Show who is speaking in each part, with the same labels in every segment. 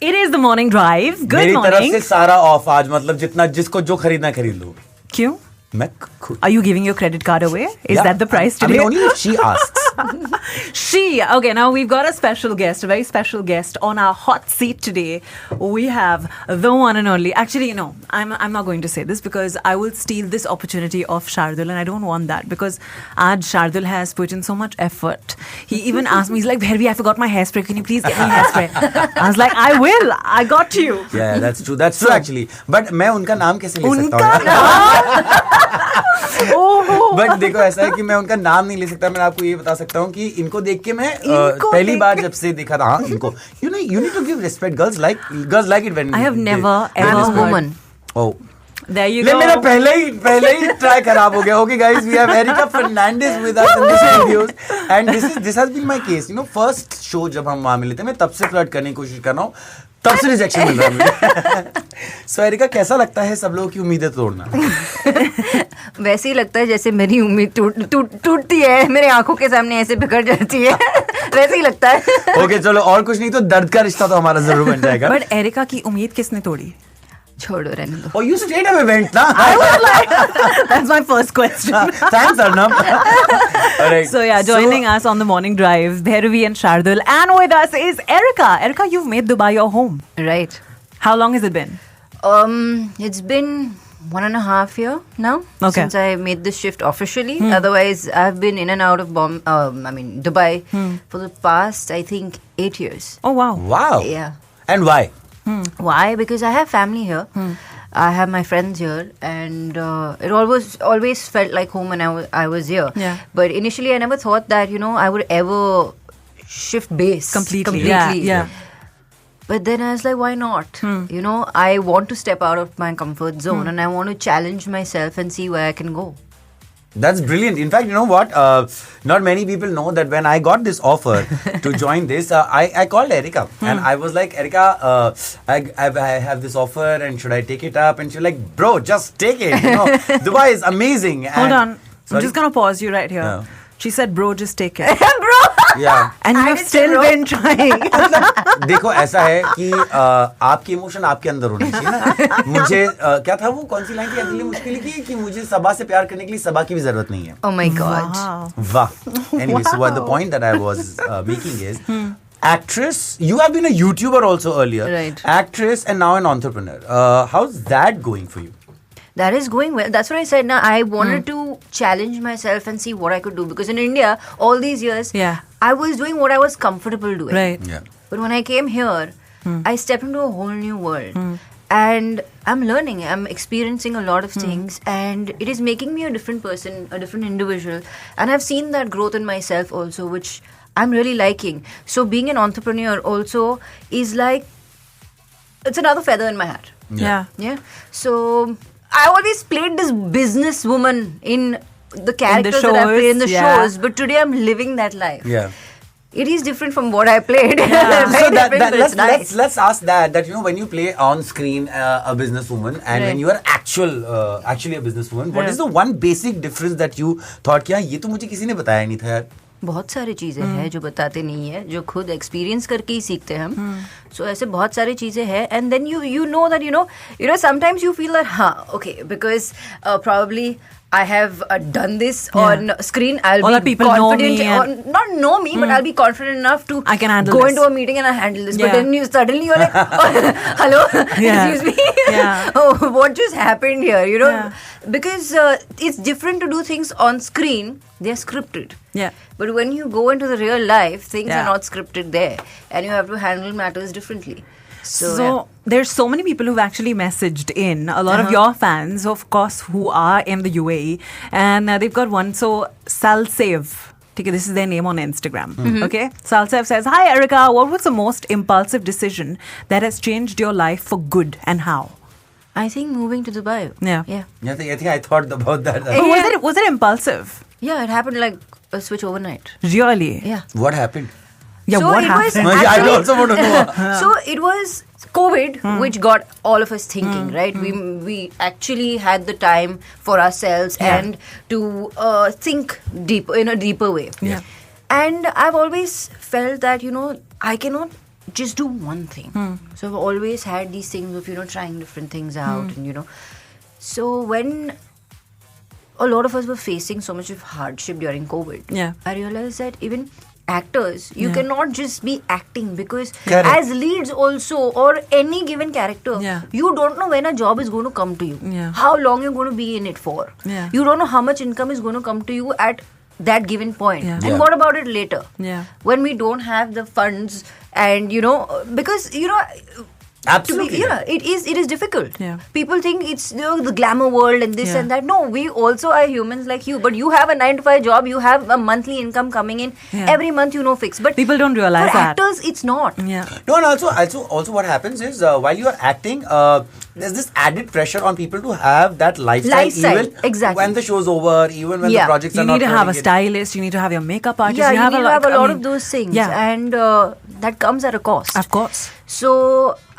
Speaker 1: It is the morning drive. Good
Speaker 2: मेरी
Speaker 1: morning.
Speaker 2: तरफ से सारा ऑफ आज, मतलब जितना जिसको जो खरीदना खरीद लो.
Speaker 1: क्यों?
Speaker 2: मैं खुद.
Speaker 1: Are you giving your credit card away? Is that the price today?
Speaker 2: I mean, only if she asks.
Speaker 1: Okay, now we've got a special guest, a very special guest on our hot seat today. We have the one and only. Actually, no, I'm not going to say this because I will steal this opportunity of Shardul, and I don't want that because Aaj Shardul has put in so much effort. He even asked me, he's like, Bhairavi, I forgot my hairspray. Can you please get me hairspray? I was like, I will. I got you.
Speaker 2: Yeah, that's true. That's true actually. But मैं उनका नाम कैसे ले सकता हूँ? But देखो ऐसा है कि मैं उनका नाम नहीं ले सकता. मैं आपको ये बता सकता हूँ कि इनको देख के मैं पहली बार जब से देखा था. हाँ, इनको you need to give respect. Girls like it when
Speaker 1: I have never ever
Speaker 3: I'm a woman.
Speaker 2: Oh,
Speaker 1: there you
Speaker 2: ले
Speaker 1: go.
Speaker 2: मेरा पहले ही ट्राई खराब हो गया. Okay guys, we have Erica Fernandez with us in the studios and this has been my case. First show जब हम वहाँ मिले थे, मैं तब से फ्लर्ट करने की कोशिश कर रहा हूँ, तब से रिजेक्शन मिल रहा है मुझे. So एरिका, कैसा लगता है सब लोगों की उम्मीदें तोड़ना?
Speaker 3: वैसे ही लगता है जैसे मेरी उम्मीद टूटती है, मेरे आंखों के सामने ऐसे बिखर जाती है. वैसे ही लगता है.
Speaker 2: ओके चलो, और कुछ नहीं तो दर्द का रिश्ता तो हमारा जरूर बन जाएगा.
Speaker 1: बट एरिका की उम्मीद किसने तोड़ी?
Speaker 3: छोड़ो, रहने दो.
Speaker 2: Oh, you straight away went, na?
Speaker 1: I was like, that's my first question.
Speaker 2: Thanks, Arnab. All right.
Speaker 1: So yeah, joining us on the morning drive, Bhairavi and Shardul, and with us is Erica. Erica, you've made Dubai your home.
Speaker 3: Right.
Speaker 1: How long has it been?
Speaker 3: It's been 1.5 years now since I made this shift officially. Otherwise, I've been in and out of Dubai for the past, I think, 8 years.
Speaker 1: Oh wow.
Speaker 2: Wow.
Speaker 3: Yeah.
Speaker 2: And why?
Speaker 3: Why? Because I have family here. I have my friends here, and it always felt like home when I was here.
Speaker 1: Yeah.
Speaker 3: But initially, I never thought that I would ever shift base
Speaker 1: Completely. Yeah.
Speaker 3: But then I was like, why not? I want to step out of my comfort zone, and I want to challenge myself and see where I can go.
Speaker 2: That's brilliant. In fact, you know what? Not many people know that when I got this offer to join this, I called Erica and I was like, Erica, I have this offer and should I take it up? And she was like, bro, just take it. Dubai is amazing.
Speaker 1: Hold on.
Speaker 2: Sorry?
Speaker 1: I'm just gonna pause you right here.
Speaker 2: Yeah.
Speaker 1: She said, bro, just take it.
Speaker 3: Bro!
Speaker 2: Yeah.
Speaker 1: And you've still been trying.
Speaker 2: देखो ऐसा है कि आपके emotion आपके अंदर होने चाहिए ना. मुझे क्या था वो, कौन सी लाइन थी अगली मुश्किल की, कि मुझे सबा से प्यार करने के लिए सबा की भी जरूरत नहीं है.
Speaker 3: Oh my God.
Speaker 1: Wow.
Speaker 2: वाह. Anyway, so what the point that I was making is, actress, you have been a YouTuber also earlier.
Speaker 3: Right.
Speaker 2: Actress and now an entrepreneur. How's that going for you?
Speaker 3: That is going well. That's what I said. Now I wanted to challenge myself and see what I could do, because in India, all these years, I was doing what I was comfortable doing.
Speaker 1: Right.
Speaker 2: Yeah.
Speaker 3: But when I came here, I stepped into a whole new world. And I'm learning. I'm experiencing a lot of things, and it is making me a different person, a different individual. And I've seen that growth in myself also, which I'm really liking. So being an entrepreneur also is like, it's another feather in my hat.
Speaker 1: Yeah.
Speaker 3: Yeah. So I always played this businesswoman in the characters that I play in the shows, but today I'm living that life.
Speaker 2: Yeah.
Speaker 3: It is different from what I played.
Speaker 1: Yeah.
Speaker 2: So
Speaker 3: Nice.
Speaker 2: let's ask that when you play on screen a businesswoman and when you are actually a businesswoman, what is the one basic difference that you thought कि ये तो मुझे किसी ने बताया नहीं था यार?
Speaker 3: बहुत सारी चीज़ें हैं जो बताते नहीं है, जो खुद एक्सपीरियंस करके ही सीखते हैं हम. सो ऐसे बहुत सारी चीज़ें हैं, and then you know that sometimes you feel that okay, because probably I have done this on screen. I'll be
Speaker 1: people
Speaker 3: confident,
Speaker 1: know me
Speaker 3: or not know me, but I'll be confident enough to
Speaker 1: I can handle
Speaker 3: go
Speaker 1: this.
Speaker 3: into a meeting and I handle this.
Speaker 1: Yeah.
Speaker 3: But then suddenly you're like, hello, excuse me, oh, what just happened here? Because it's different to do things on screen. They're scripted.
Speaker 1: Yeah.
Speaker 3: But when you go into the real life, things are not scripted there, and you have to handle matters differently. So
Speaker 1: there's so many people who've actually messaged in, a lot of your fans, of course, who are in the UAE, and they've got one. So Salsev, okay, this is their name on Instagram. Okay, Salsev says, "Hi Erica, what was the most impulsive decision that has changed your life for good, and how?"
Speaker 3: I think moving to Dubai.
Speaker 1: Yeah.
Speaker 2: I think I thought about that.
Speaker 1: But was it impulsive?
Speaker 3: Yeah, it happened like a switch overnight.
Speaker 1: Really?
Speaker 3: Yeah.
Speaker 2: What happened?
Speaker 1: Yeah,
Speaker 3: So
Speaker 1: what
Speaker 3: it was
Speaker 1: happened?
Speaker 2: I also want to know.
Speaker 3: So it was COVID, which got all of us thinking, right? We actually had the time for ourselves and to think deep in a deeper way.
Speaker 1: Yeah.
Speaker 3: And I've always felt that I cannot just do one thing. So I've always had these things of, trying different things out and, So when a lot of us were facing so much of hardship during COVID,
Speaker 1: Yeah.
Speaker 3: I realized that even actors, you cannot just be acting because
Speaker 2: Correct.
Speaker 3: as leads also or any given character,
Speaker 1: Yeah.
Speaker 3: you don't know when a job is going to come to you,
Speaker 1: Yeah.
Speaker 3: how long you're going to be in it for.
Speaker 1: Yeah.
Speaker 3: You don't know how much income is going to come to you at that given point.
Speaker 1: Yeah.
Speaker 3: And
Speaker 2: Yeah.
Speaker 3: what about it later?
Speaker 1: Yeah.
Speaker 3: When we don't have the funds and, because,
Speaker 2: Absolutely.
Speaker 3: it is difficult.
Speaker 1: Yeah.
Speaker 3: People think it's the glamour world and this
Speaker 1: Yeah.
Speaker 3: and that. No, we also are humans like you. But you have a 9 to 5 job. You have a monthly income coming in
Speaker 1: Yeah.
Speaker 3: every month. Fixed. But
Speaker 1: People don't realize
Speaker 3: for
Speaker 1: that.
Speaker 3: actors, it's not.
Speaker 1: Yeah.
Speaker 2: No, and also what happens is while you are acting, there's this added pressure on people to have that lifestyle, even
Speaker 3: exactly.
Speaker 2: when the show's over, even when the
Speaker 3: Yeah.
Speaker 2: projects
Speaker 1: You
Speaker 2: are
Speaker 1: need
Speaker 2: not
Speaker 1: to have a
Speaker 2: running it.
Speaker 1: stylist. You need to have your makeup artist.
Speaker 3: Yeah, you need to have a
Speaker 1: I
Speaker 3: lot
Speaker 1: mean,
Speaker 3: of those things.
Speaker 1: Yeah.
Speaker 3: And that comes at a cost.
Speaker 1: Of course.
Speaker 3: So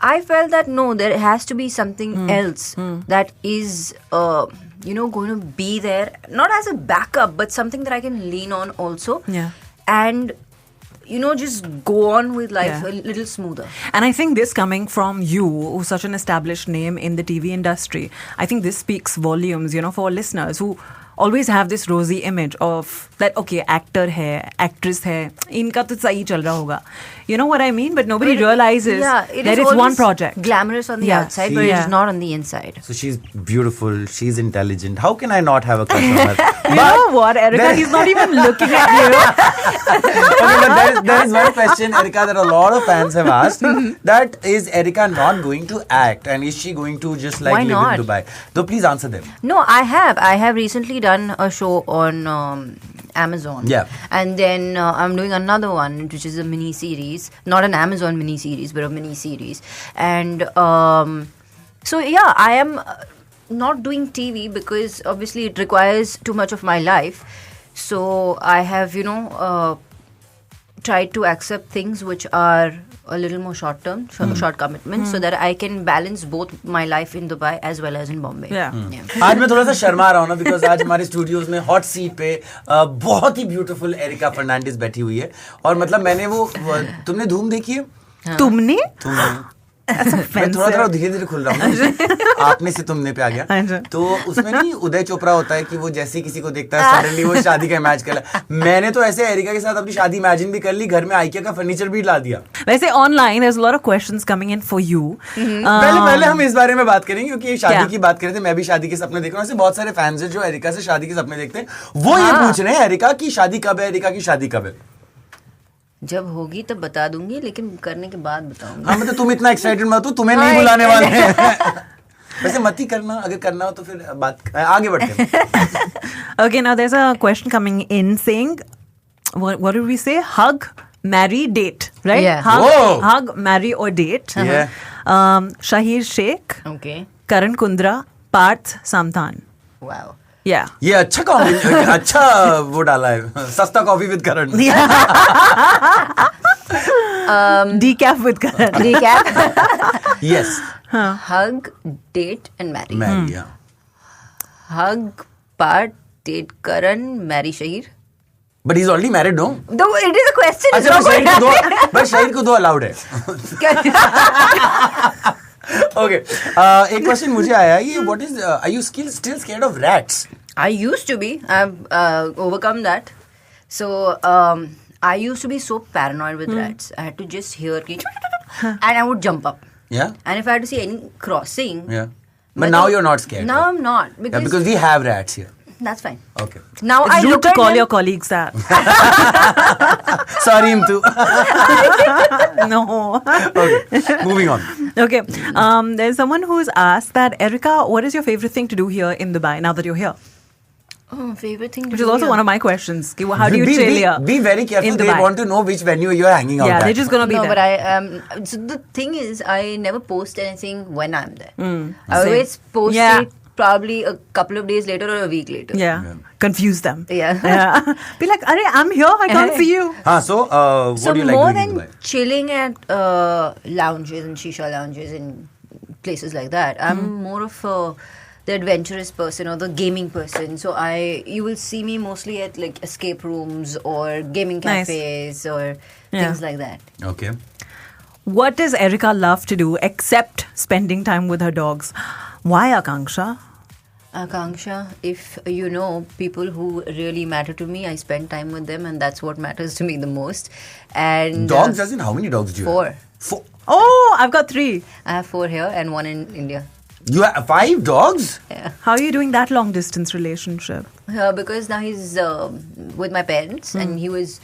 Speaker 3: I felt that no, there has to be something else that is, going to be there, not as a backup, but something that I can lean on also.
Speaker 1: Yeah.
Speaker 3: And, just go on with life
Speaker 1: Yeah.
Speaker 3: a little smoother.
Speaker 1: And I think this coming from you, who's such an established name in the TV industry, I think this speaks volumes, for listeners who always have this rosy image of that, okay, actor hai, actress hai, inka to sahi chal raha hoga. You know what I mean? But nobody realizes that it's one
Speaker 3: always
Speaker 1: project.
Speaker 3: Glamorous on the
Speaker 1: Yeah.
Speaker 3: outside, but
Speaker 1: Yeah.
Speaker 3: it's not on the inside.
Speaker 2: So she's beautiful, she's intelligent. How can I not have a crush on her?
Speaker 1: You know what, Erica? He's not even looking at you.
Speaker 2: Okay, but there is one question, Erica, that a lot of fans have asked. That is Erica not going to act, and is she going to just like
Speaker 3: Why
Speaker 2: live
Speaker 3: not?
Speaker 2: in Dubai? So please answer them.
Speaker 3: No, I have recently done a show on Amazon.
Speaker 2: Yeah.
Speaker 3: And then I'm doing another one, which is a mini series, not an Amazon mini series, but a mini series. And so yeah, I am not doing TV because obviously it requires too much of my life. So I have, tried to accept things which are a little more short term, short commitments, so that I can balance both my life in Dubai as well as in Bombay.
Speaker 1: Yeah.
Speaker 2: आज मैं थोड़ा सा शर्मा रहा हूँ ना, because आज हमारे studios में हॉट सीट पे बहुत ही ब्यूटीफुल एरिका फर्नांडिस बैठी हुई है. और मतलब मैंने तुमने धूम देखी है?
Speaker 1: तुमने?
Speaker 2: मैं थोड़ा धीरे धीरे खुल रहा हूँ. आपने से तुमने पे आ गया. तो उसमें नहीं उदय चोपड़ा होता है कि वो जैसे ही किसी को देखता है सडनली वो शादी का इमेज कर. मैंने तो ऐसे एरिका के साथ अपनी शादी इमेजिन भी कर ली, घर में आइकिया का फर्नीचर भी ला दिया.
Speaker 1: वैसे online there's a lot of questions coming in for you.
Speaker 2: पहले हम इस बारे में बात करेंगे, क्योंकि शादी की बात कर रहे थे. मैं भी शादी के सपने देख रहा हूँ. ऐसे बहुत सारे फैंस हैं जो एरिका से शादी के सपने देखते हैं. वो ये पूछ रहे हैं एरिका की शादी कब है, एरिका की शादी कब है.
Speaker 3: जब होगी तब बता दूंगी, लेकिन करने के बाद बताऊंगी.
Speaker 2: हाँ, मतलब तुम इतना एक्साइटेड मत हो, तुम्हें नहीं बुलाने वाले हैं. वैसे मत ही करना, अगर करना हो तो फिर बात आगे बढ़ते हैं.
Speaker 1: Okay, now there's a question coming in saying, what did we say? Hug, marry, date, right?
Speaker 3: Yeah.
Speaker 2: Whoa.
Speaker 1: Hug, marry or date.
Speaker 2: Yeah.
Speaker 1: Shahir Sheikh,
Speaker 3: Okay.
Speaker 1: Karan Kundra, Parth Samthan.
Speaker 3: Wow.
Speaker 1: Yeah.
Speaker 2: ये अच्छा coffee, अच्छा वो डाला है, सस्ता coffee with Karan.
Speaker 1: Decaf with Karan.
Speaker 3: Recap.
Speaker 2: Yes.
Speaker 3: Hug, date and marry.
Speaker 2: Marry, yeah.
Speaker 3: Hug, part, date Karan, marry Shahir.
Speaker 2: But he's already married, no?
Speaker 3: Though it is a question. it's
Speaker 2: अच्छा,
Speaker 3: not going
Speaker 2: बस शहीद को दो allowed है. Okay. एक question मुझे आया, ये what is are you still scared of rats?
Speaker 3: I used to be. I've overcome that. So I used to be so paranoid with rats. I had to just hear and I would jump up.
Speaker 2: Yeah.
Speaker 3: And if I had to see any crossing,
Speaker 2: Yeah. But now you're not scared.
Speaker 3: No, I'm not,
Speaker 2: Yeah, because we have rats here.
Speaker 3: that's fine.
Speaker 2: Okay.
Speaker 3: Now I
Speaker 1: It's rude
Speaker 3: look
Speaker 1: to
Speaker 3: at
Speaker 1: call
Speaker 3: them.
Speaker 1: your colleagues that.
Speaker 2: Sorry, Imtu.
Speaker 1: No.
Speaker 2: Okay. Moving on.
Speaker 1: Okay. There's someone who's asked that, Erica, what is your favorite thing to do here in Dubai now that you're here?
Speaker 3: Oh, favorite thing to
Speaker 1: Which
Speaker 3: do
Speaker 1: is also
Speaker 3: here.
Speaker 1: one of my questions. Ki, How do you
Speaker 2: be,
Speaker 1: chill
Speaker 2: be,
Speaker 1: here?
Speaker 2: be very careful.
Speaker 1: in
Speaker 2: They
Speaker 1: Dubai?
Speaker 2: want to know which venue you're hanging out
Speaker 1: Yeah,
Speaker 2: at.
Speaker 1: they're just gonna be
Speaker 3: No,
Speaker 1: there.
Speaker 3: but I so the thing is, I never post anything when I'm there. I
Speaker 1: Same.
Speaker 3: always post
Speaker 1: Yeah.
Speaker 3: it probably a couple of days later or a week later.
Speaker 1: Yeah. Confuse them.
Speaker 3: Yeah.
Speaker 1: Yeah. Be like, Arey, I'm here. I can't see you.
Speaker 2: So, what
Speaker 3: So
Speaker 2: do you like
Speaker 3: more
Speaker 2: doing in
Speaker 3: than
Speaker 2: Dubai?
Speaker 3: chilling at lounges and shisha lounges and places like that, I'm more of the adventurous person or the gaming person. So you will see me mostly at like escape rooms or gaming
Speaker 1: Nice.
Speaker 3: cafes or
Speaker 1: Yeah.
Speaker 3: things like that.
Speaker 2: Okay.
Speaker 1: What does Erica love to do except spending time with her dogs? Why, Akanksha?
Speaker 3: Akanksha, if you know people who really matter to me, I spend time with them, and that's what matters to me the most. And
Speaker 2: Dogs, as in how many dogs do you
Speaker 3: 4.
Speaker 2: have? 4.
Speaker 1: Oh, I've got 3.
Speaker 3: I have 4 here and 1 in India.
Speaker 2: You have 5 dogs?
Speaker 1: How are you doing that long distance relationship?
Speaker 3: Because now he's with my parents, and he was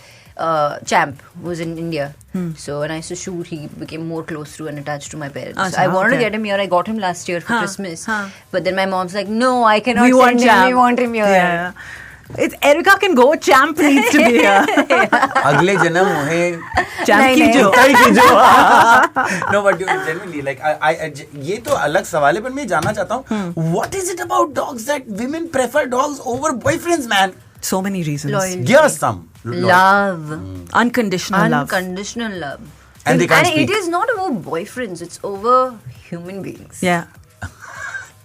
Speaker 3: Champ was in India. So when I used to shoot, he became more close to and attached to my parents.
Speaker 1: Acha,
Speaker 3: I wanted to
Speaker 1: okay.
Speaker 3: get him here. I got him last year for
Speaker 1: Huh,
Speaker 3: Christmas.
Speaker 1: huh.
Speaker 3: But then my mom's like, no, I cannot
Speaker 1: We want
Speaker 3: send him.
Speaker 1: Champ.
Speaker 3: We want him here.
Speaker 1: Yeah. It's Erica can go. Champ needs to be here.
Speaker 2: अगले जन्म मुझे
Speaker 1: Champ की जो.
Speaker 2: उताई की जो. No, but genuinely, like ये तो अलग सवाल है, पर मैं जानना चाहता हूँ. What is it about dogs that women prefer dogs over boyfriends, man?
Speaker 1: So many reasons.
Speaker 3: Loyalty.
Speaker 2: Give us some.
Speaker 3: Love.
Speaker 1: Unconditional love.
Speaker 3: Unconditional love.
Speaker 2: And they can't
Speaker 3: it
Speaker 2: speak.
Speaker 3: is not about boyfriends, it's over human beings.
Speaker 1: Yeah.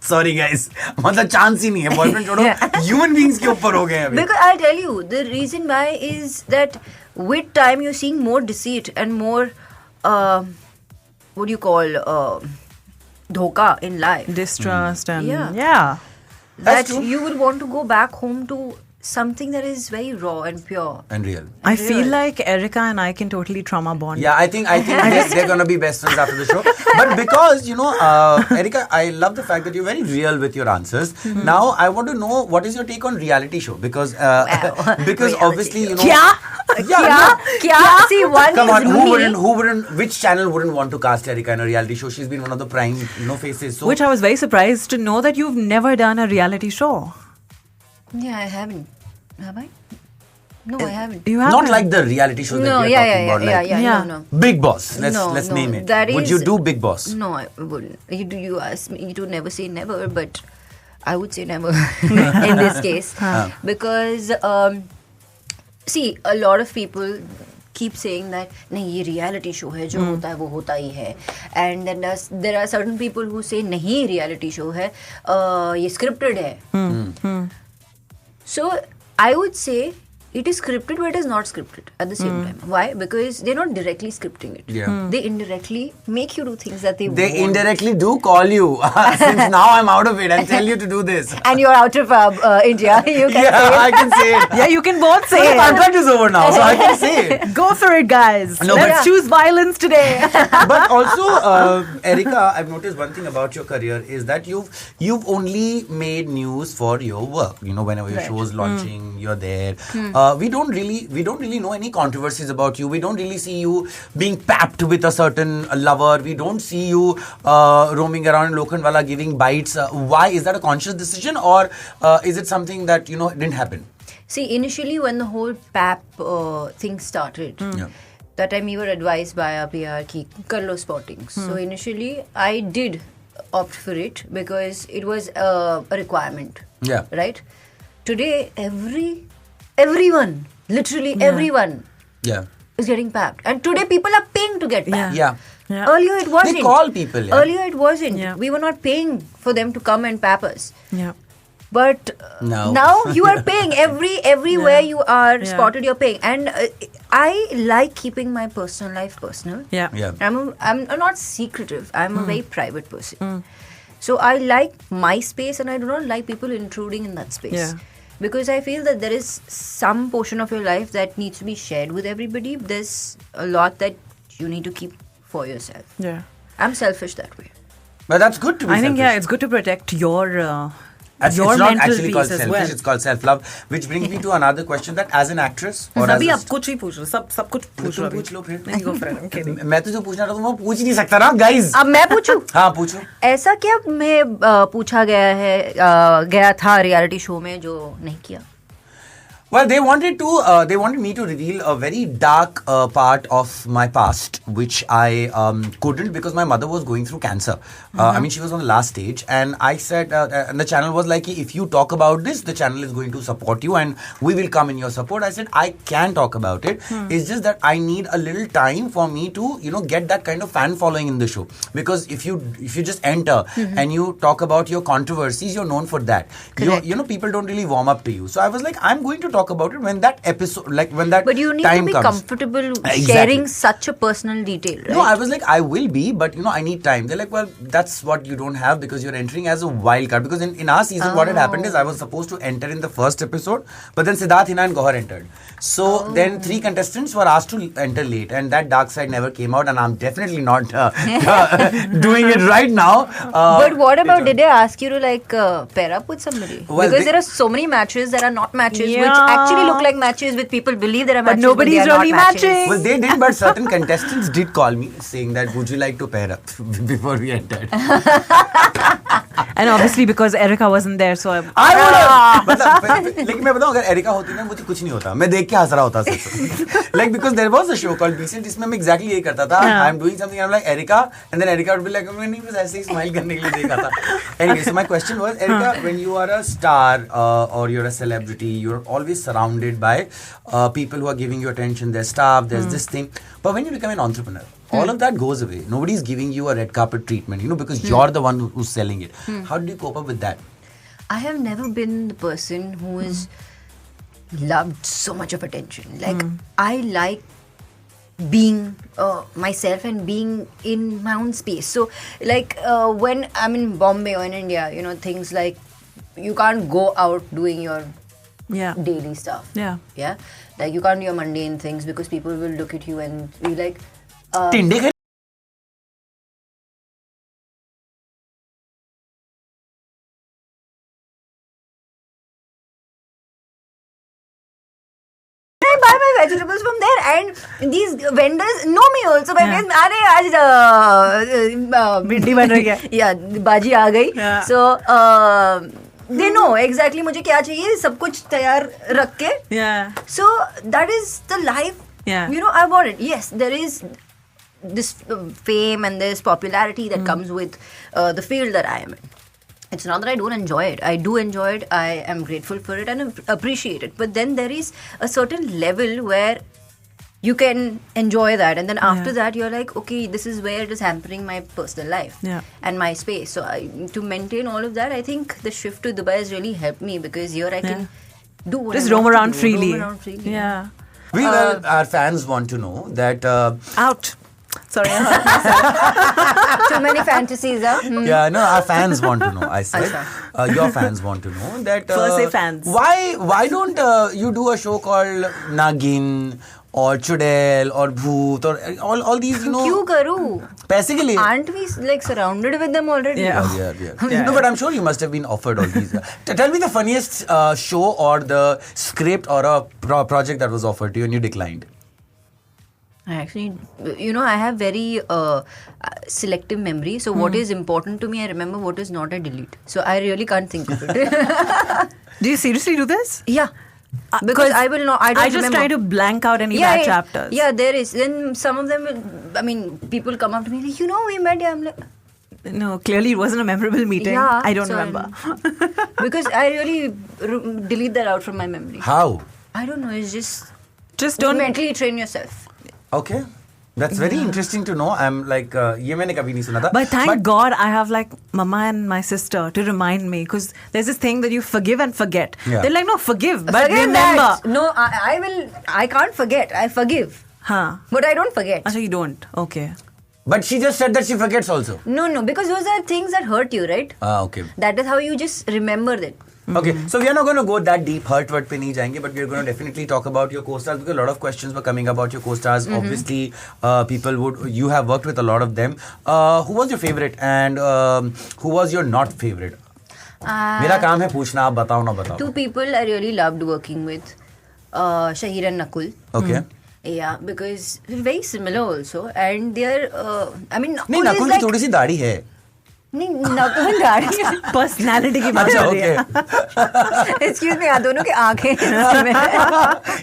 Speaker 2: Sorry guys, मतलब chance ही नहीं है. Boyfriend छोड़ो, human beings के ऊपर हो गए हैं अभी.
Speaker 3: Because I'll tell you, the reason why is that with time you're seeing more deceit and more, what do you call, dhoka in life.
Speaker 1: Distrust and
Speaker 3: Yeah.
Speaker 2: That's
Speaker 3: That
Speaker 2: true.
Speaker 3: you would want to go back home to something that is very raw and pure.
Speaker 2: And real.
Speaker 1: I feel like Erica and I can totally trauma bond.
Speaker 2: Yeah, I think they're gonna be best friends after the show. But because Erica, I love the fact that you're very real with your answers. Now I want to know what is your take on reality show, because because
Speaker 3: Reality
Speaker 2: obviously you know.
Speaker 1: Kya?
Speaker 3: Kya? See, one
Speaker 2: Come
Speaker 3: is
Speaker 2: on,
Speaker 3: me.
Speaker 2: who wouldn't, which channel wouldn't want to cast Erica in a reality show? She's been one of the prime, faces. So
Speaker 1: Which I was very surprised to know that you've never done a reality show.
Speaker 3: Yeah, I haven't. Have I? No, I haven't.
Speaker 1: You
Speaker 2: not
Speaker 1: haven't?
Speaker 2: like the reality show that
Speaker 3: No,
Speaker 2: you're
Speaker 3: yeah,
Speaker 2: talking
Speaker 3: yeah,
Speaker 2: about.
Speaker 3: yeah,
Speaker 2: Like
Speaker 3: yeah,
Speaker 1: Yeah.
Speaker 3: no.
Speaker 2: Big Boss. Let's
Speaker 3: No,
Speaker 2: name it.
Speaker 3: that
Speaker 2: Would you
Speaker 3: is-
Speaker 2: do Big Boss?
Speaker 3: No, I wouldn't. You ask me, you do never say never, but I would say never in this case. Because, see, a lot of people keep saying that नहीं ये reality show है जो होता है वो होता ही है, and then there are certain people who say नहीं reality show है ये scripted है. So I would say it is scripted, but it is not scripted at the same time. Why? Because they're not directly scripting it.
Speaker 2: Yeah.
Speaker 3: They indirectly make you do things that they
Speaker 2: They
Speaker 3: want.
Speaker 2: indirectly do call you since now I'm out of it and tell you to do this.
Speaker 3: And you're out of India. You can
Speaker 2: Yeah,
Speaker 3: say
Speaker 2: I can say it.
Speaker 1: Yeah, you can both say
Speaker 2: The
Speaker 1: it.
Speaker 2: contract is over now, so I can say it.
Speaker 1: Go for it, guys.
Speaker 2: No,
Speaker 1: Let's
Speaker 2: but-
Speaker 1: choose violence today.
Speaker 2: But also, Erica, I've noticed one thing about your career is that you've only made news for your work. You know, whenever your show is launching, you're there. We don't really know any controversies about you. We don't really see you being papped with a certain lover. We don't see you roaming around in Lokhandwala giving bites. Why? Is that a conscious decision, or is it something that didn't happen?
Speaker 3: See, initially when the whole PAP thing started,
Speaker 2: Yeah.
Speaker 3: that time we were advised by our PR ki kar lo spotting. So initially I did opt for it because it was a requirement.
Speaker 2: Yeah.
Speaker 3: Right? Today everyone, literally everyone
Speaker 2: Yeah.
Speaker 3: is getting papped. And today people are paying to get papped.
Speaker 2: Yeah.
Speaker 1: Yeah.
Speaker 3: Earlier it wasn't.
Speaker 2: They call people. Yeah.
Speaker 3: Earlier it wasn't.
Speaker 1: Yeah.
Speaker 3: We were not paying for them to come and pap us.
Speaker 1: Yeah.
Speaker 3: But
Speaker 2: Now.
Speaker 3: you are paying everywhere you are
Speaker 1: Yeah.
Speaker 3: spotted. You're paying, and I like keeping my personal life personal.
Speaker 1: Yeah.
Speaker 2: Yeah.
Speaker 3: I'm not secretive. I'm a very private person. So I like my space, and I do not like people intruding in that space.
Speaker 1: Yeah.
Speaker 3: Because I feel that there is some portion of your life that needs to be shared with everybody. There's a lot that you need to keep for yourself.
Speaker 1: Yeah.
Speaker 3: I'm selfish that way.
Speaker 2: But that's good to be
Speaker 1: I think,
Speaker 2: selfish.
Speaker 1: it's good to protect your
Speaker 2: It's
Speaker 1: your
Speaker 2: not
Speaker 1: mental
Speaker 2: actually
Speaker 1: peace
Speaker 2: called
Speaker 1: as
Speaker 2: selfish,
Speaker 1: well.
Speaker 2: it's called self-love. Which brings me to another question, that as an actress or as
Speaker 1: अभी
Speaker 2: a
Speaker 1: आप कुछ ही पूछ रहे हो, सब कुछ पूछ रहे हो
Speaker 2: तुम पूछ लो फिर।
Speaker 1: नहीं, go for it, I'm kidding.
Speaker 2: मैं तो जो पूछना था वो पूछ ही नहीं सकता ना गाइस।
Speaker 3: अब मैं पूछूं?
Speaker 2: हाँ पूछो।
Speaker 3: ऐसा क्या मैं पूछा गया था रियलिटी शो में जो नहीं किया?
Speaker 2: Well, they wanted me to reveal a very dark part of my past, which I couldn't because my mother was going through cancer. I mean, she was on the last stage, and I said, and the channel was like, if you talk about this, the channel is going to support you, and we will come in your support. I said, I can talk about it. It's just that I need a little time for me to, get that kind of fan following in the show. Because if you just enter and you talk about your controversies, you're known for that.
Speaker 3: Correct.
Speaker 2: People don't really warm up to you. So I was like, I'm going to talk about it when that episode, like when that
Speaker 3: But you need
Speaker 2: time
Speaker 3: to be
Speaker 2: comes.
Speaker 3: comfortable
Speaker 2: Exactly.
Speaker 3: sharing such a personal detail, right?
Speaker 2: No, I was like, I will be, but I need time. They're like, well, that's what you don't have because you're entering as a wild card. Because in our season, what had happened is I was supposed to enter in the first episode, but then Siddharth, Hina and Gohar entered. So then 3 contestants were asked to enter late, and that dark side never came out, and I'm definitely not doing it right now.
Speaker 3: But what about, did they ask you to like pair up with somebody?
Speaker 2: Well,
Speaker 3: Because there are so many matches that are not matches, which
Speaker 1: Yeah.
Speaker 3: actually look like matches, with people believe there are
Speaker 1: But
Speaker 3: matches,
Speaker 1: nobody's
Speaker 3: they are not
Speaker 1: really
Speaker 3: matches.
Speaker 1: matching.
Speaker 2: Well, they did, but certain contestants did call me saying that, would you like to pair up before we entered?
Speaker 1: And obviously because Erica wasn't there, so
Speaker 2: I would have. मतलब लेकिन मैं बताऊं अगर areca होती ना मुझे कुछ नहीं होता मैं देख के हंस रहा होता सिर्फ like because there was a show called Decent जिसमें मैं exactly यही करता था I'm doing something I'm like Erica and then Erica would be like मैं नहीं बस ऐसे ही smile करने के लिए देखा था. Anyway, so my question was, Erica, when you are a star or you're a celebrity, you're always surrounded by people who are giving you attention, there's staff, there's this thing, but when you become an entrepreneur, all of that goes away. Nobody's giving you a red carpet treatment, because you're the one who's selling it. How did you cope up with that?
Speaker 3: I have never been the person who has loved so much of attention. Like, I like being myself and being in my own space. So, like, when I'm in Bombay or in India, things like you can't go out doing your daily stuff.
Speaker 1: Yeah.
Speaker 3: Yeah? Like, you can't do your mundane things because people will look at you and be like,
Speaker 2: टिंडे के
Speaker 3: I buy my vegetables from there, and these vendors know me also. My friends, अरे आज
Speaker 1: भिंडी बन रही है.
Speaker 3: या बाजी आ गई.
Speaker 1: Yeah.
Speaker 3: So they know exactly मुझे क्या चाहिए, सब कुछ तैयार रख के.
Speaker 1: Yeah.
Speaker 3: So that is the life.
Speaker 1: Yeah.
Speaker 3: I want it. Yes, there is this fame and this popularity that comes with the field that I am in. It's not that I don't enjoy it. I do enjoy it. I am grateful for it and appreciate it. But then there is a certain level where you can enjoy that, and then after that you're like, okay, this is where it is hampering my personal life and my space. So to maintain all of that, I think the shift to Dubai has really helped me, because here I can do what
Speaker 1: Just
Speaker 3: I
Speaker 1: roam
Speaker 3: want to
Speaker 1: around
Speaker 3: do,
Speaker 1: freely.
Speaker 3: roam around freely.
Speaker 1: Yeah.
Speaker 2: Well, our fans want to know that.
Speaker 1: Out. Sorry, I hurt myself.
Speaker 3: Too many fantasies, huh?
Speaker 2: Yeah, no, our fans want to know. I said, your fans want to know that.
Speaker 1: First say fans.
Speaker 2: Why don't you do a show called Nagin or Chudel or Bhoot or all these?
Speaker 3: क्यों करूँ?
Speaker 2: पैसे के लिए.
Speaker 3: Aren't we like surrounded with them already?
Speaker 2: Yeah. No, but I'm sure you must have been offered all these. Tell me the funniest show or the script or a project that was offered to you and you declined.
Speaker 3: I actually, I have very selective memory. So what is important to me, I remember. What is not, I delete. So I really can't think of it.
Speaker 1: Do you seriously do this?
Speaker 3: Yeah. Because I will not, I don't
Speaker 1: just
Speaker 3: remember.
Speaker 1: try to blank out any bad chapters.
Speaker 3: Yeah, there is. Then some of them, people come up to me like, we met. I'm like,
Speaker 1: no, clearly it wasn't a memorable meeting.
Speaker 3: Yeah,
Speaker 1: I don't
Speaker 3: so
Speaker 1: remember.
Speaker 3: Because I really delete that out from my memory.
Speaker 2: How?
Speaker 3: I don't know. It's just
Speaker 1: don't
Speaker 3: mentally train yourself.
Speaker 2: Okay. That's very interesting to know. I'm like, ये मैंने कभी नहीं सुना था.
Speaker 1: But thank God I have like Mama and my sister to remind me, because there's this thing that you forgive and forget.
Speaker 2: Yeah.
Speaker 1: They're like, no, forgive, but
Speaker 3: Forget
Speaker 1: remember.
Speaker 3: that. No, I can't forget. I forgive.
Speaker 1: Huh.
Speaker 3: But I don't forget.
Speaker 1: Actually, you don't. Okay.
Speaker 2: But she just said that she forgets also.
Speaker 3: No, because those are things that hurt you, right?
Speaker 2: Okay.
Speaker 3: That is how you just remember it.
Speaker 2: Okay, so we are not going to go that deep, hurt word pe nahi jayenge, but we are going to definitely talk about your co-stars, because a lot of questions were coming about your co-stars. Obviously, you have worked with a lot of them. Who was your favorite and who was your not favorite? मेरा काम है पूछना, आप बताओ ना बताओ.
Speaker 3: Two people I really loved working with, Shahir and Nakul.
Speaker 2: Okay.
Speaker 3: Yeah, because they're very similar also, and they're,
Speaker 2: नहीं,
Speaker 3: Nakul
Speaker 2: Nakul
Speaker 3: is
Speaker 2: की
Speaker 3: like...
Speaker 2: थोड़ी सी दाढ़ी है.
Speaker 3: नहीं, नकुल दाढ़ी.
Speaker 1: Personality की बात
Speaker 2: अच्छा,
Speaker 1: कर रही है.
Speaker 2: okay.
Speaker 3: Excuse me, दोनों की आंखें.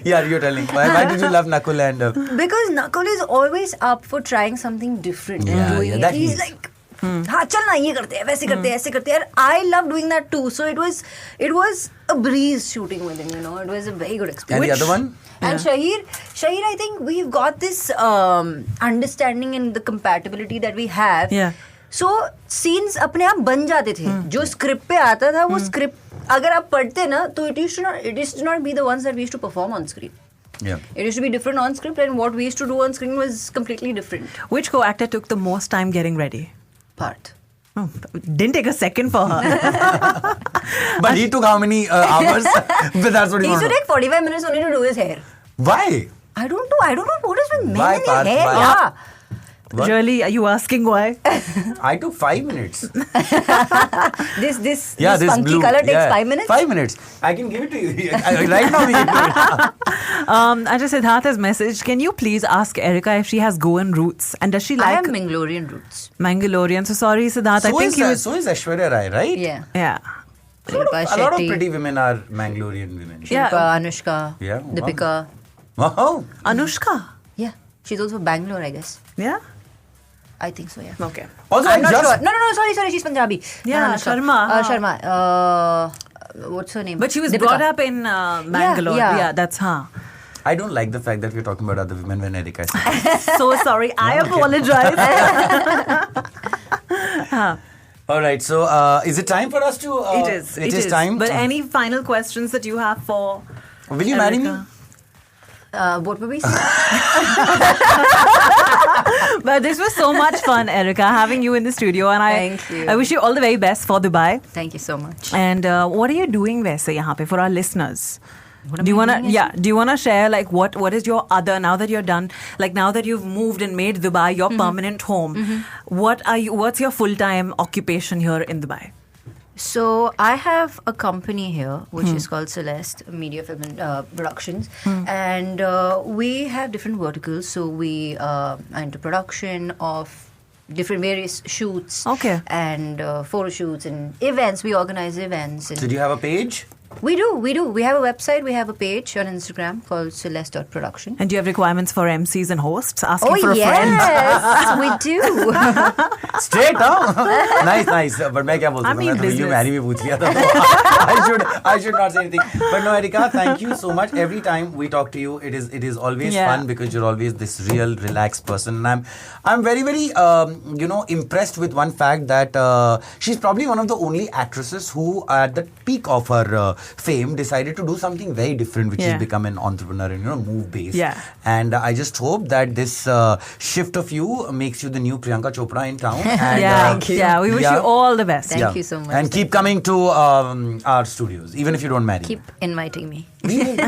Speaker 2: Yeah, you're telling. Why did you love Nakul and...
Speaker 3: Because Nakul is always up for trying something different and
Speaker 2: Yeah,
Speaker 3: doing
Speaker 2: yeah,
Speaker 3: it.
Speaker 2: that
Speaker 3: He's
Speaker 2: is.
Speaker 3: like, हाँ चल ना ये करते हैं, वैसे करते हैं, ऐसे करते हैं. I love doing that too. So it was a breeze shooting with him. It was a very good experience.
Speaker 2: And the other one?
Speaker 3: And Shahir, I think we've got this understanding and the compatibility that we have.
Speaker 1: Yeah.
Speaker 3: So scenes अपने आप बन जाते थे. जो script पे आता था वो स्क्रिप्ट अगर आप पढ़ते ना तो it used to not be the ones that we used to perform on screen.
Speaker 2: Yeah.
Speaker 3: It used to be different on script, and what we used to do on screen was completely different.
Speaker 1: Which co-actor took the most time getting ready?
Speaker 3: Part.
Speaker 1: Oh, didn't take a second for her.
Speaker 2: But he took how many hours? But that's what
Speaker 3: He
Speaker 2: you
Speaker 3: used to
Speaker 2: want.
Speaker 3: take 45 minutes only to do his hair.
Speaker 2: Why?
Speaker 3: I don't know. I don't know what is with men
Speaker 2: Why,
Speaker 3: and their
Speaker 2: Parth?
Speaker 3: hair.
Speaker 2: Why?
Speaker 3: Yeah.
Speaker 2: What?
Speaker 1: Really? Are you asking why?
Speaker 2: I took 5 minutes.
Speaker 3: This
Speaker 2: This
Speaker 3: funky
Speaker 2: blue.
Speaker 3: color takes 5 minutes.
Speaker 2: 5 minutes. I can give it to you. Right now we can do it.
Speaker 1: Ajay Siddharth has messaged, can you please ask Erica if she has Goan roots? And does she
Speaker 3: I
Speaker 1: like
Speaker 3: have Mangalorean roots.
Speaker 1: Mangalorean? So sorry, Siddharth. I think you...
Speaker 2: So is Aishwarya Rai, right?
Speaker 3: Yeah.
Speaker 1: Yeah.
Speaker 3: Shilpa
Speaker 2: A lot of
Speaker 3: Shetty,
Speaker 2: pretty women are Mangalorean women.
Speaker 1: Yeah.
Speaker 3: Shilpa, Anushka,
Speaker 2: Yeah, wow.
Speaker 3: Deepika.
Speaker 2: Wow.
Speaker 1: Anushka?
Speaker 3: Yeah. She's also Bangalore, I guess.
Speaker 1: Yeah?
Speaker 3: I think so, yeah.
Speaker 1: Okay.
Speaker 2: Also,
Speaker 3: I'm
Speaker 2: I
Speaker 3: not
Speaker 2: just
Speaker 3: sure. No, sorry, she's Punjabi.
Speaker 1: Yeah,
Speaker 3: Not Anushka.
Speaker 1: Sharma.
Speaker 3: Sharma. What's her name?
Speaker 1: But she was
Speaker 3: Deepika.
Speaker 1: brought up in Mangalore.
Speaker 3: yeah.
Speaker 1: Yeah, that's her.
Speaker 2: I don't like the fact that we're talking about other women when Erica is saying.
Speaker 1: So sorry. I apologize.
Speaker 2: All right, so is it time for us to?
Speaker 1: It is.
Speaker 2: It is time.
Speaker 1: But any final questions that you have for
Speaker 2: Will you marry me?
Speaker 1: Erica?
Speaker 3: What were we saying?
Speaker 1: But this was so much fun, Erica, having you in the studio. And
Speaker 3: Thank you.
Speaker 1: I wish you all the very best for Dubai.
Speaker 3: Thank you so much.
Speaker 1: And what are you doing वैसे यहाँ पे for our listeners?
Speaker 3: What
Speaker 1: Do you
Speaker 3: am I
Speaker 1: wanna
Speaker 3: doing
Speaker 1: do you wanna share like what is your other, now that you're done, like now that you've moved and made Dubai your permanent home, what's your full-time occupation here in Dubai?
Speaker 3: So I have a company here which is called Celeste Media Film and Productions, and we have different verticals. So we are into production of different various shoots,
Speaker 1: Okay.
Speaker 3: and photo shoots and events. We organize events. And
Speaker 2: So do you have a page?
Speaker 3: We do. We have a website. We have a page on Instagram called Celeste.production.
Speaker 1: And do you have requirements for MCs and hosts asking
Speaker 3: Oh
Speaker 1: for a friend?
Speaker 3: yes, we do.
Speaker 2: Straight, huh? nice. But मैं क्या बोल सकता हूँ? मैं तो will you marry me पूछ लिया था. I should not say anything. But no, Erica, thank you so much. Every time we talk to you, it is always fun because you're always this real relaxed person. And I'm very impressed with one fact that she's probably one of the only actresses who at the peak of her fame decided to do something very different, which is become an entrepreneur and move based.
Speaker 1: Yeah.
Speaker 2: And I just hope that this shift of you makes you the new Priyanka Chopra in town. And,
Speaker 1: Thank you. Yeah, we wish you all the best.
Speaker 3: Thank you so much.
Speaker 2: And keep coming to our studios, even if you don't marry.
Speaker 3: Keep inviting me.
Speaker 2: We will.